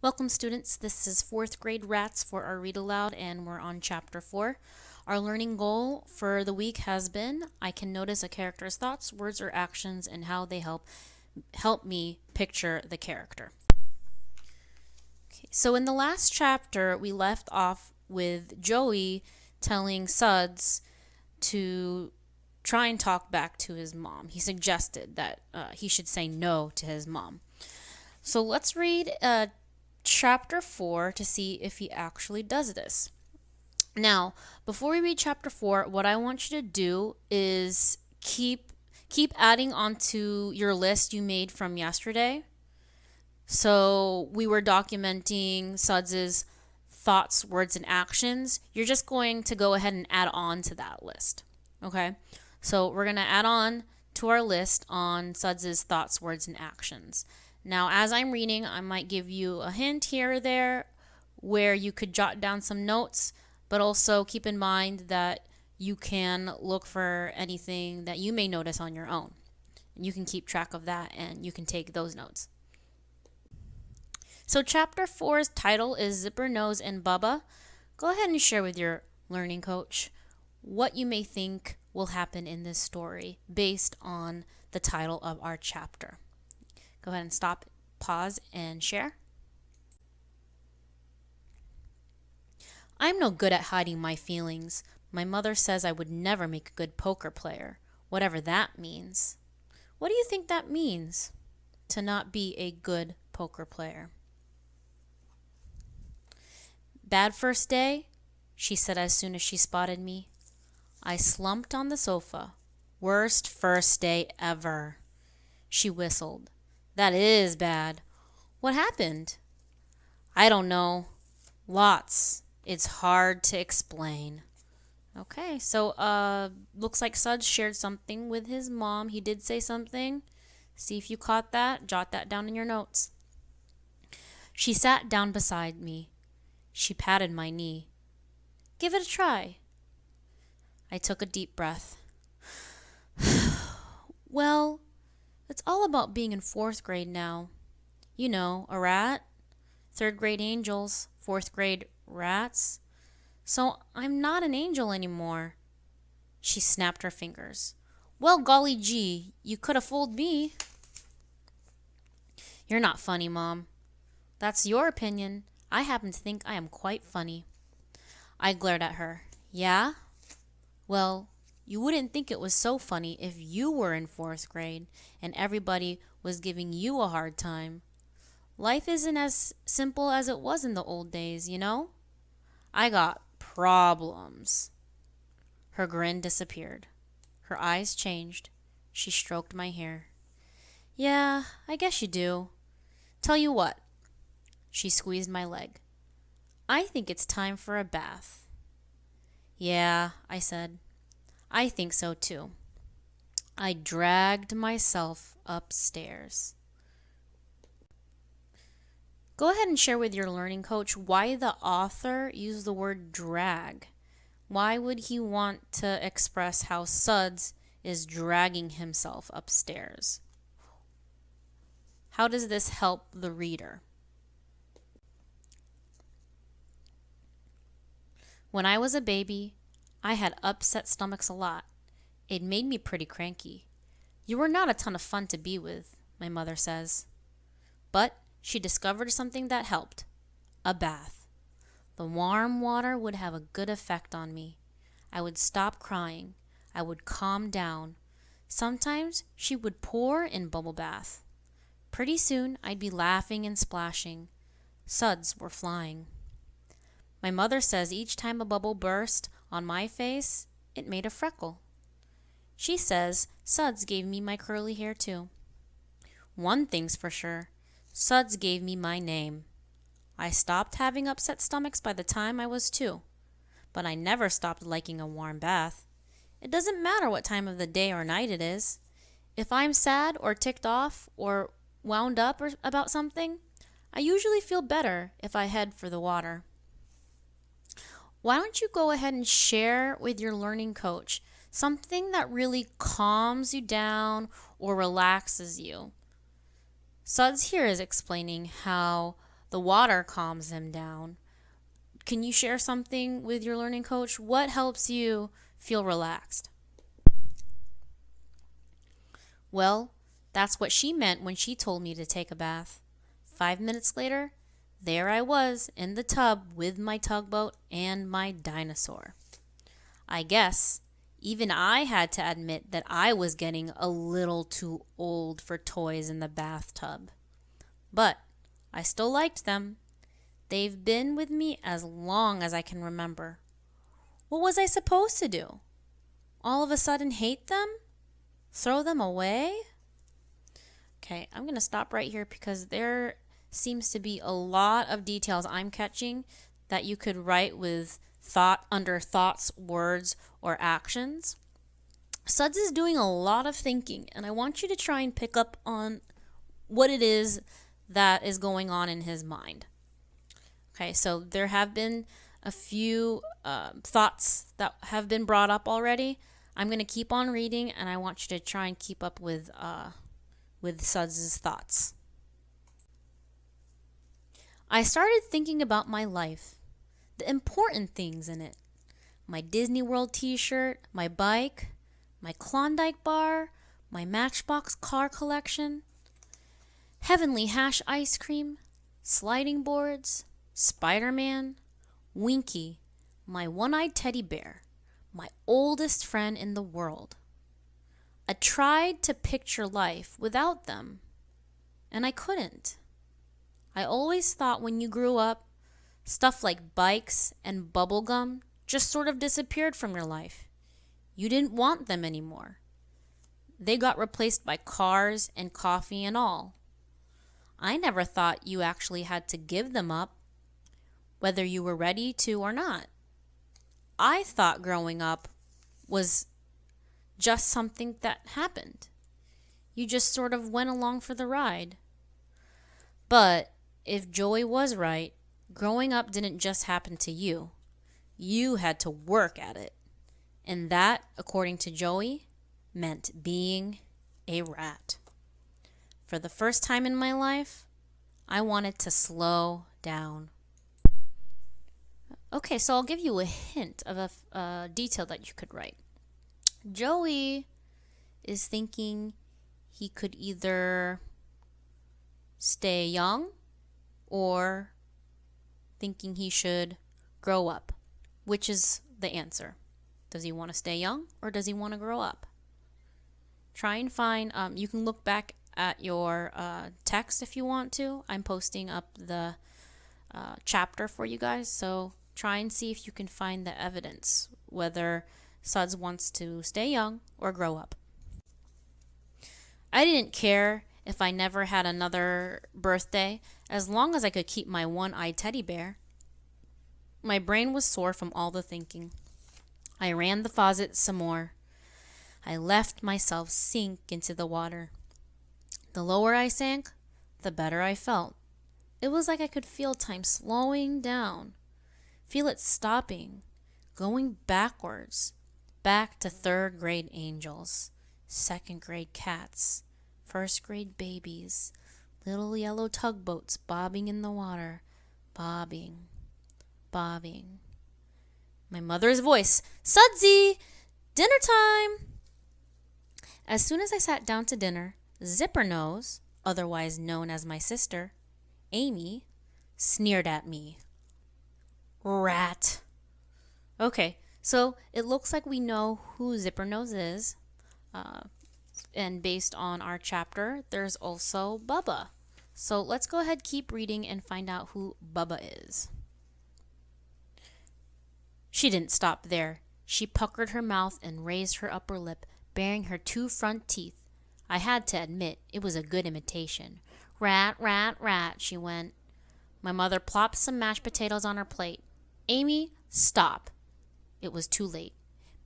Welcome, students. This is fourth grade Rats for our read aloud, and we're on chapter 4. Our learning goal for the week has been I can notice a character's thoughts, words, or actions and how they help me picture the character. Okay, so in the last chapter, we left off with Joey telling Suds to try and talk back to his mom. He suggested that he should say no to his mom. So let's read chapter 4 to see if he actually does this. Now, before we read chapter 4, what I want you to do is keep adding onto your list you made from yesterday. So we were documenting Suds's thoughts, words, and actions. You're just going to go ahead and add on to that list. Okay? So we're going to add on to our list on Suds's thoughts, words, and actions. Now, as I'm reading, I might give you a hint here or there where you could jot down some notes, but also keep in mind that you can look for anything that you may notice on your own. And you can keep track of that and you can take those notes. So chapter 4's title is Zipper, Nose, and Bubba. Go ahead and share with your learning coach what you may think will happen in this story based on the title of our chapter. Go ahead and stop, pause, and share. I'm no good at hiding my feelings. My mother says I would never make a good poker player, whatever that means. What do you think that means, to not be a good poker player? Bad first day, she said as soon as she spotted me. I slumped on the sofa. Worst first day ever. She whistled. That is bad. What happened? I don't know. Lots. It's hard to explain. Okay, so looks like Suds shared something with his mom. He did say something. See if you caught that. Jot that down in your notes. She sat down beside me. She patted my knee. Give it a try. I took a deep breath. Well, it's all about being in fourth grade now. You know, a rat, third grade angels, fourth grade rats. So I'm not an angel anymore. She snapped her fingers. Well, golly gee, you could have fooled me. You're not funny, Mom. That's your opinion. I happen to think I am quite funny. I glared at her. Yeah? Well, you wouldn't think it was so funny if you were in fourth grade and everybody was giving you a hard time. Life isn't as simple as it was in the old days, you know? I got problems. Her grin disappeared. Her eyes changed. She stroked my hair. Yeah, I guess you do. Tell you what. She squeezed my leg. I think it's time for a bath. Yeah, I said. I think so too. I dragged myself upstairs. Go ahead and share with your learning coach why the author used the word drag. Why would he want to express how Suds is dragging himself upstairs? How does this help the reader? When I was a baby, I had upset stomachs a lot. It made me pretty cranky. You were not a ton of fun to be with, my mother says. But she discovered something that helped. A bath. The warm water would have a good effect on me. I would stop crying. I would calm down. Sometimes she would pour in bubble bath. Pretty soon I'd be laughing and splashing. Suds were flying. My mother says each time a bubble burst on my face, it made a freckle. She says Suds gave me my curly hair too. One thing's for sure, Suds gave me my name. I stopped having upset stomachs by the time I was 2, but I never stopped liking a warm bath. It doesn't matter what time of the day or night it is. If I'm sad or ticked off or wound up about something, I usually feel better if I head for the water. Why don't you go ahead and share with your learning coach something that really calms you down or relaxes you? Suds here is explaining how The water calms him down. Can you share something with your learning coach? What helps you feel relaxed? Well, that's what she meant when she told me to take a bath. 5 minutes later, there I was in the tub with my tugboat and my dinosaur. I guess even I had to admit that I was getting a little too old for toys in the bathtub. But I still liked them. They've been with me as long as I can remember. What was I supposed to do? All of a sudden hate them? Throw them away? Okay, I'm going to stop right here because there seems to be a lot of details I'm catching that you could write with thought under thoughts, words, or actions. Suds is doing a lot of thinking, and I want you to try and pick up on what it is that is going on in his mind. Okay, so there have been a few thoughts that have been brought up already. I'm going to keep on reading, and I want you to try and keep up with Suds' thoughts. I started thinking about my life, the important things in it. My Disney World t-shirt, my bike, my Klondike bar, my Matchbox car collection, Heavenly Hash ice cream, sliding boards, Spider-Man, Winky, my one-eyed teddy bear, my oldest friend in the world. I tried to picture life without them, and I couldn't. I always thought when you grew up, stuff like bikes and bubblegum just sort of disappeared from your life. You didn't want them anymore. They got replaced by cars and coffee and all. I never thought you actually had to give them up, whether you were ready to or not. I thought growing up was just something that happened. You just sort of went along for the ride. But if Joey was right, growing up didn't just happen to you. You had to work at it. And that, according to Joey, meant being a rat. For the first time in my life, I wanted to slow down. Okay, so I'll give you a hint of a detail that you could write. Joey is thinking he could either stay young or thinking he should grow up. Which is the answer? Does he want to stay young or does he want to grow up? Try and find, you can look back at your text if you want to. I'm posting up the chapter for you guys, so try and see if you can find the evidence, whether Suds wants to stay young or grow up. I didn't care if I never had another birthday, as long as I could keep my one-eyed teddy bear. My brain was sore from all the thinking. I ran the faucet some more. I left myself sink into the water. The lower I sank, the better I felt. It was like I could feel time slowing down, feel it stopping, going backwards, back to third grade angels, second grade cats, first grade babies, little yellow tugboats bobbing in the water, bobbing, bobbing. My mother's voice, "Sudsy, dinner time!" As soon as I sat down to dinner, Zipper Nose, otherwise known as my sister, Amy, sneered at me. Rat. Okay, so it looks like we know who Zipper Nose is. And based on our chapter, there's also Bubba. So let's go ahead, keep reading, and find out who Bubba is. She didn't stop there. She puckered her mouth and raised her upper lip, baring her 2 front teeth. I had to admit, it was a good imitation. Rat, rat, rat, she went. My mother plopped some mashed potatoes on her plate. Amy, stop. It was too late.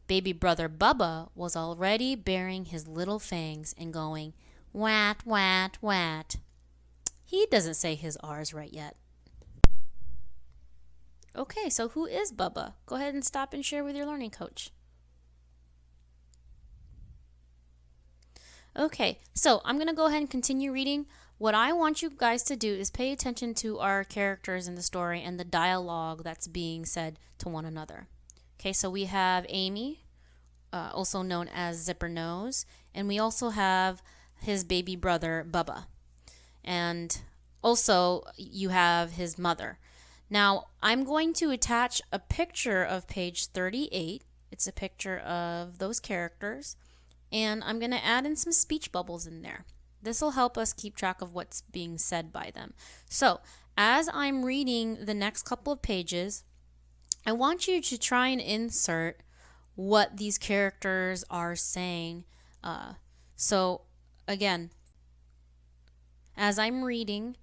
Baby brother Bubba was already baring his little fangs and going, wat, wat, wat. He doesn't say his R's right yet. Okay, so who is Bubba? Go ahead and stop and share with your learning coach. Okay, so I'm going to go ahead and continue reading. What I want you guys to do is pay attention to our characters in the story and the dialogue that's being said to one another. Okay, so we have Amy, also known as Zipper Nose, and we also have his baby brother, Bubba. And also, you have his mother. Now, I'm going to attach a picture of page 38. It's a picture of those characters. And I'm going to add in some speech bubbles in there. This will help us keep track of what's being said by them. So, as I'm reading the next couple of pages, I want you to try and insert what these characters are saying. So, again, as I'm reading,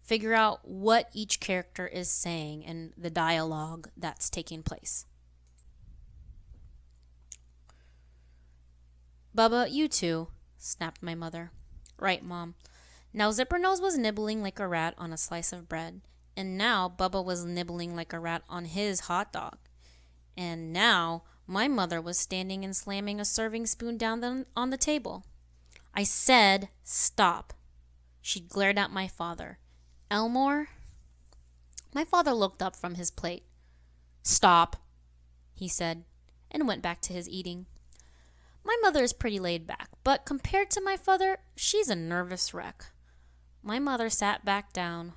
figure out what each character is saying and the dialogue that's taking place. Bubba, you too, snapped my mother. Right, Mom. Now Zippernose was nibbling like a rat on a slice of bread, and now Bubba was nibbling like a rat on his hot dog. And now my mother was standing and slamming a serving spoon down on the table. I said, stop. She glared at my father. Elmore? My father looked up from his plate. Stop, he said, and went back to his eating. My mother is pretty laid back, but compared to my father, she's a nervous wreck. My mother sat back down.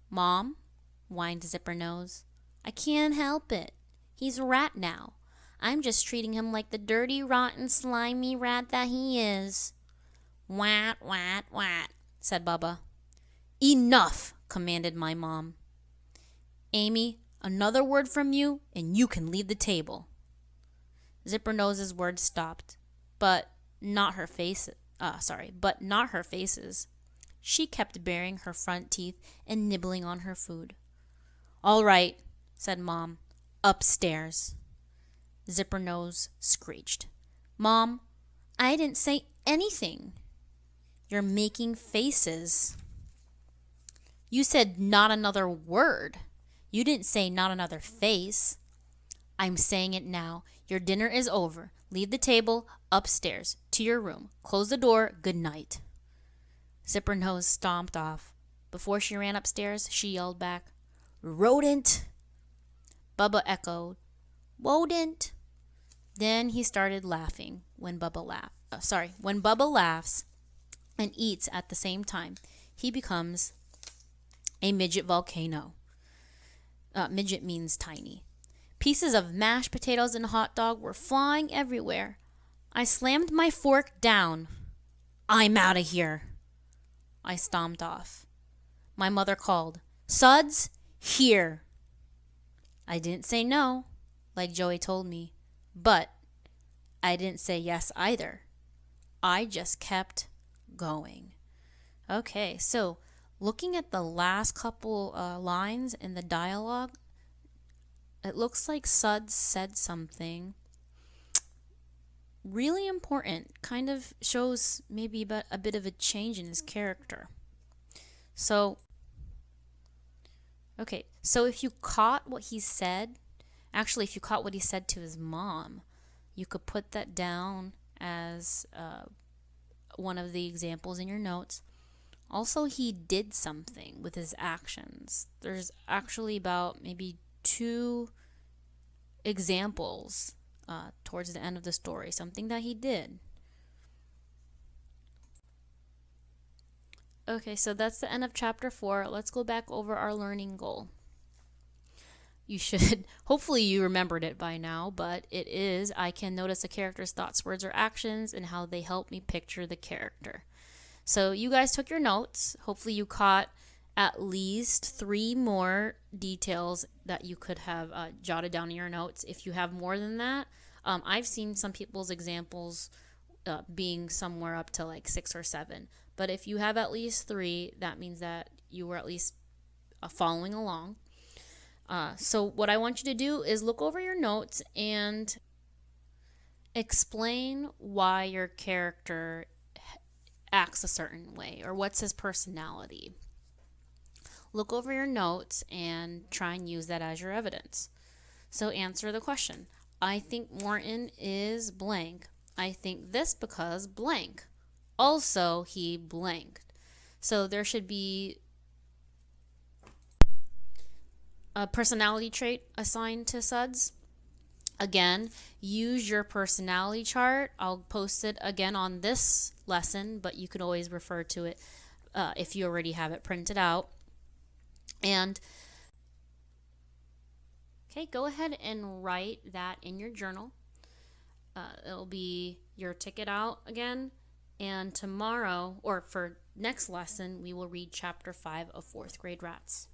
Mom, whined Zippernose, I can't help it. He's a rat now. I'm just treating him like the dirty, rotten, slimy rat that he is. Wat, wat, wat, said Bubba. Enough, commanded my mom. Amy, another word from you, and you can leave the table. Zippernose's words stopped, but not her faces. She kept baring her front teeth and nibbling on her food. All right, said Mom. Upstairs. Zippernose screeched. Mom, I didn't say anything. You're making faces. You said not another word. You didn't say not another face. I'm saying it now. Your dinner is over. Leave the table upstairs to your room. Close the door. Good night. Zippernose stomped off. Before she ran upstairs, she yelled back, Rodent! Bubba echoed, Wodent! Then he started laughing when Bubba laughs and eats at the same time, he becomes a midget volcano. Midget means tiny. Pieces of mashed potatoes and hot dog were flying everywhere. I slammed my fork down. I'm out of here. I stomped off. My mother called, Suds, here. I didn't say no, like Joey told me, but I didn't say yes either. I just kept going. Okay, so looking at the last couple lines in the dialogue, it looks like Suds said something really important, kind of shows maybe a bit of a change in his character. So if you caught what he said, if you caught what he said to his mom, you could put that down as one of the examples in your notes. Also, he did something with his actions. There's actually about maybe 2 examples towards the end of the story, something that he did. Okay, so that's the end of chapter 4. Let's go back over our learning goal. You should, hopefully you remembered it by now, but it is, I can notice a character's thoughts, words, or actions and how they help me picture the character. So you guys took your notes. Hopefully you caught at least 3 more details that you could have jotted down in your notes. If you have more than that, I've seen some people's examples being somewhere up to like 6 or 7. But if you have at least 3, that means that you were at least following along. So what I want you to do is look over your notes and explain why your character acts a certain way or what's his personality. Look over your notes and try and use that as your evidence. So answer the question. I think Morton is blank. I think this because blank. Also, he blanked. So there should be a personality trait assigned to Suds. Again, use your personality chart. I'll post it again on this lesson, but you can always refer to it if you already have it printed out. And okay, go ahead and write that in your journal. It'll be your ticket out again. And tomorrow, or for next lesson, we will read chapter 5 of 4th grade Rats.